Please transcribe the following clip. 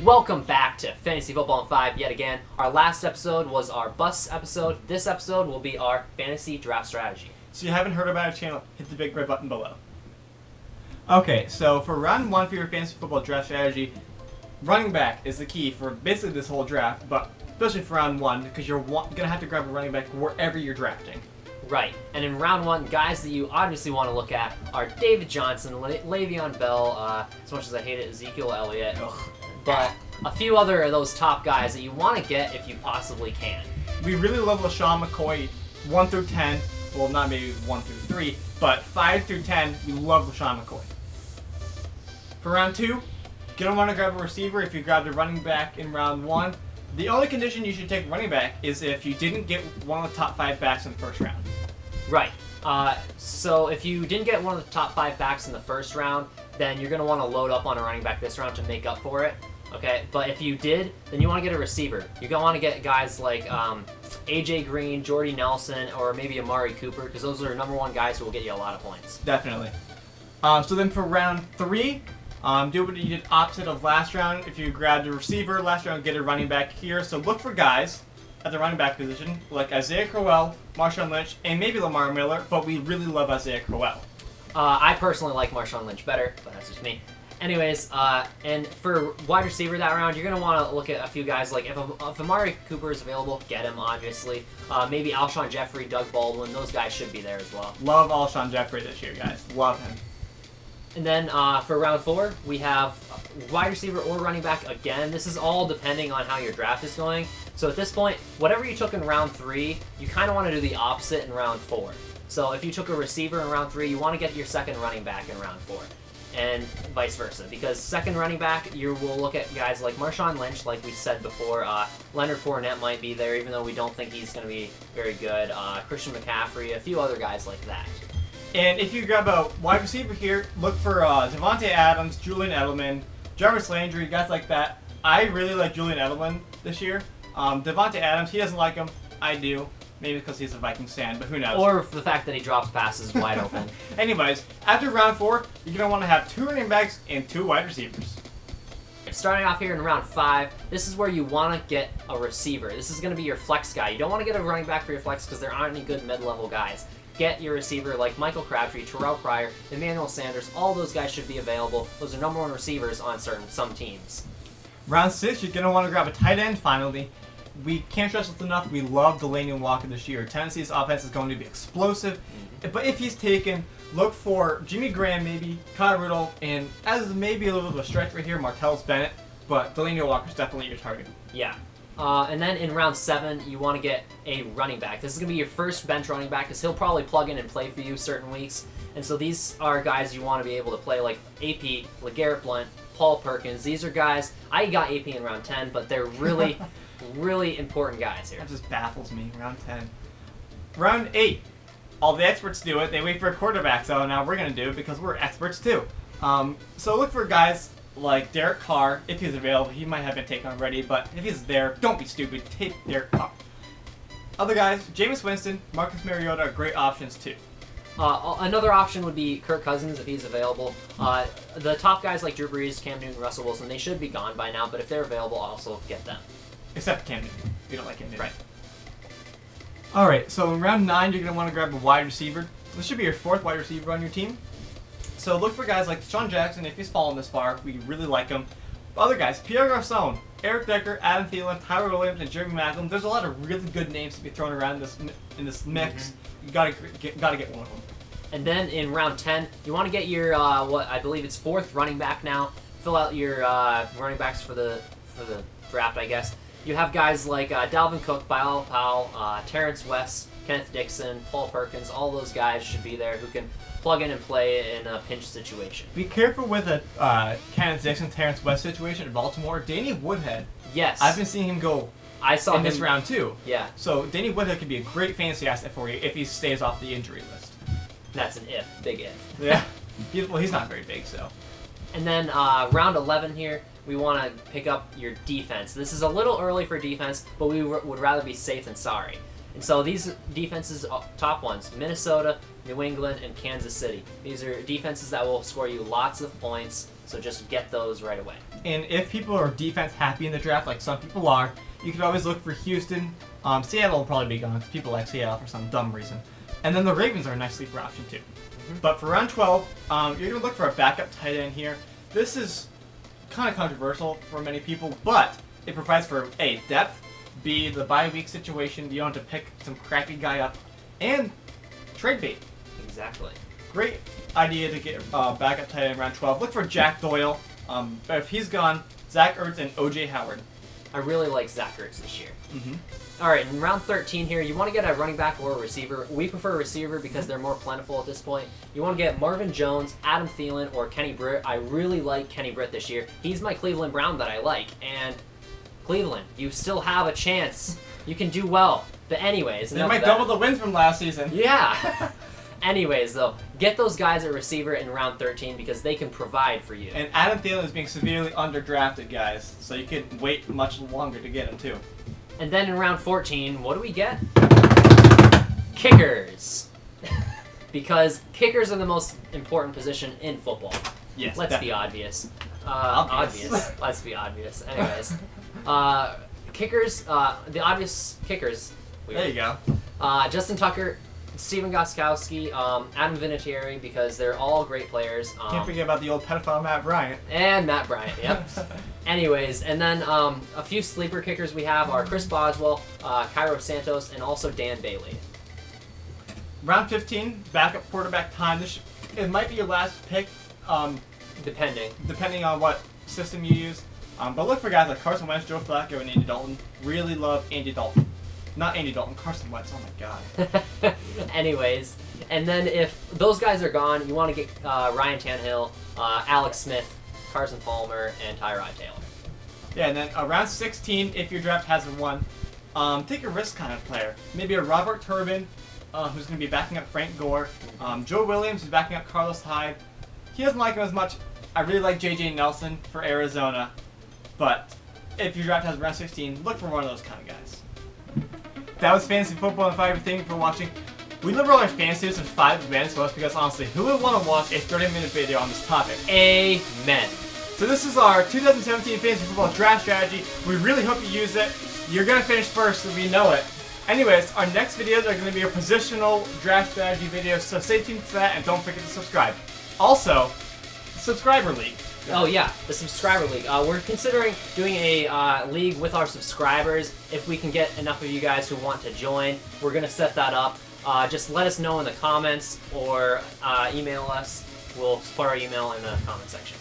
Welcome back to Fantasy Football in 5 yet again. Our last episode was our bus episode. This episode will be our fantasy draft strategy. So you haven't heard about our channel, hit the big red button below. Okay, so for round 1 for your fantasy football draft strategy, running back is the key for basically this whole draft, but especially for round 1 because you're going to have to grab a running back wherever you're drafting. Right, and in round 1, guys that you obviously want to look at are David Johnson, Le'Veon Bell, as much as I hate it, Ezekiel Elliott, but a few other of those top guys that you want to get if you possibly can. We really love LaShawn McCoy 1 through 10, well not maybe 1 through 3, but 5 through 10, we love LaShawn McCoy. For round 2, you're going to want to grab a receiver if you grabbed a running back in round 1. The only condition you should take running back is if you didn't get one of the top 5 backs in the first round. Right. So if you didn't get one of the top 5 backs in the first round, then you're going to want to load up on a running back this round to make up for it. Okay, but if you did, then you want to get a receiver. You're going to want to get guys like AJ Green, Jordy Nelson, or maybe Amari Cooper, because those are #1 guys who will get you a lot of points. Definitely. So then for round 3, do what you did opposite of last round. If you grabbed a receiver last round, get a running back here. So look for guys at the running back position like Isaiah Crowell, Marshawn Lynch, and maybe Lamar Miller, but we really love Isaiah Crowell. I personally like Marshawn Lynch better, but that's just me. Anyways, and for wide receiver that round, you're going to want to look at a few guys. Like, if Amari Cooper is available, get him, obviously. Maybe Alshon Jeffrey, Doug Baldwin, those guys should be there as well. Love Alshon Jeffrey this year, guys. Love him. And then for round 4, we have wide receiver or running back again. This is all depending on how your draft is going. So at this point, whatever you took in round 3, you kind of want to do the opposite in round 4. So if you took a receiver in round 3, you want to get your second running back in round 4. And vice versa, because second running back, you will look at guys like Marshawn Lynch, like we said before. Leonard Fournette might be there, even though we don't think he's going to be very good. Christian McCaffrey, a few other guys like that. And if you grab a wide receiver here, look for Devontae Adams, Julian Edelman, Jarvis Landry, guys like that. I really like Julian Edelman this year. Devontae Adams, he doesn't like him. I do. Maybe because he's a Vikings fan, but who knows? Or the fact that he drops passes wide open. Anyways, after round 4, you're going to want to have 2 running backs and 2 wide receivers. Starting off here in round 5, this is where you want to get a receiver. This is going to be your flex guy. You don't want to get a running back for your flex because there aren't any good mid-level guys. Get your receiver like Michael Crabtree, Terrell Pryor, Emmanuel Sanders. All those guys should be available. Those are #1 receivers on some teams. Round 6, you're going to want to grab a tight end finally. We can't stress this enough. We love Delaney Walker this year. Tennessee's offense is going to be explosive. But if he's taken, look for Jimmy Graham maybe, Kyle Rudolph, and as maybe a little bit of a stretch right here, Martellus Bennett. But Delaney Walker's definitely your target. Yeah. And then in round 7, you want to get a running back. This is going to be your first bench running back because he'll probably plug in and play for you certain weeks. And so these are guys you want to be able to play like AP, LeGarrette Blount, Paul Perkins. These are guys, I got AP in round 10, but they're really... really important guys here. That just baffles me. Round 10. Round 8. All the experts do it. They wait for a quarterback, so now we're going to do it because we're experts too. So look for guys like Derek Carr. If he's available, he might have been taken already, but if he's there, don't be stupid. Take Derek Carr. Other guys, Jameis Winston, Marcus Mariota are great options too. Another option would be Kirk Cousins if he's available. The top guys like Drew Brees, Cam Newton, Russell Wilson, they should be gone by now, but if they're available, also get them. Except Cam Newton. We don't like Cam Newton. Right. Alright, so in round 9, you're going to want to grab a wide receiver. This should be your 4th wide receiver on your team. So look for guys like Sean Jackson. If he's fallen this far, we really like him. Other guys, Pierre Garçon, Eric Decker, Adam Thielen, Tyler Williams, and Jeremy Maclin. There's a lot of really good names to be thrown around in this mix. You gotta get one of them. And then in round 10, you want to get your what I believe it's 4th running back now. Fill out your running backs for the draft, I guess. You have guys like Dalvin Cook, Bilal Powell, Terrence West, Kenneth Dixon, Paul Perkins. All those guys should be there who can plug in and play in a pinch situation. Be careful with a Kenneth Dixon, Terrence West situation in Baltimore. Danny Woodhead. Yes. I've been seeing him go in this round too. Yeah. So Danny Woodhead could be a great fantasy asset for you if he stays off the injury list. That's an if. Big if. Yeah. He's not very big, so. And then round 11 here, we want to pick up your defense. This is a little early for defense, but we would rather be safe than sorry. And so these defenses, top ones, Minnesota, New England, and Kansas City. These are defenses that will score you lots of points. So just get those right away. And if people are defense happy in the draft, like some people are, you can always look for Houston. Seattle will probably be gone because people like Seattle for some dumb reason. And then the Ravens are a nice sleeper option too. But for round 12, you're going to look for a backup tight end here. This is kind of controversial for many people, but it provides for A, depth, B, the bye week situation. You don't have to pick some crappy guy up, and trade bait. Exactly. Great idea to get backup tight end in round 12. Look for Jack Doyle. But if he's gone, Zach Ertz and O.J. Howard. I really like Zach Ertz this year. All right, in round 13 here, you want to get a running back or a receiver. We prefer a receiver because they're more plentiful at this point. You want to get Marvin Jones, Adam Thielen, or Kenny Britt. I really like Kenny Britt this year. He's my Cleveland Brown that I like. And Cleveland, you still have a chance. You can do well. But anyways, they might double the wins from last season. Yeah. Anyways, though, get those guys at receiver in round 13 because they can provide for you. And Adam Thielen is being severely underdrafted, guys. So you could wait much longer to get him, too. And then in round 14, what do we get? Kickers. Because kickers are the most important position in football. Yes, Let's definitely. be obvious. Obvious. Let's be obvious. Anyways. Kickers, the obvious kickers. There you go. Justin Tucker, Steven Gostkowski, Adam Vinatieri, because they're all great players. Can't forget about the old pedophile Matt Bryant. And Matt Bryant, yep. Anyways, and then a few sleeper kickers we have are Chris Boswell, Cairo Santos, and also Dan Bailey. Round 15, backup quarterback time. It might be your last pick, depending on what system you use. But look for guys like Carson Wentz, Joe Flacco, and Andy Dalton. Really love Andy Dalton. Not Andy Dalton, Carson Wentz. Oh my God. Anyways, and then if those guys are gone, you want to get Ryan Tannehill, Alex Smith, Carson Palmer, and Tyrod Taylor. Yeah, and then round 16, if your draft hasn't won, take a risk kind of player. Maybe a Robert Turbin, who's going to be backing up Frank Gore. Joe Williams is backing up Carlos Hyde. He doesn't like him as much. I really like J.J. Nelson for Arizona. But if your draft has round 16, look for one of those kind of guys. That was Fantasy Football in 5. Thank you for watching. We deliver all our fantasy tips in 5 minutes, so that's because honestly, who would want to watch a 30-minute video on this topic? Amen. So this is our 2017 Fantasy Football Draft Strategy. We really hope you use it. You're going to finish first, so we know it. Anyways, our next videos are going to be a positional draft strategy videos, so stay tuned for that and don't forget to subscribe. Also, Subscriber League. Oh yeah, the subscriber league. We're considering doing a league with our subscribers. If we can get enough of you guys who want to join, we're going to set that up. Just let us know in the comments or email us. We'll put our email in the comment section.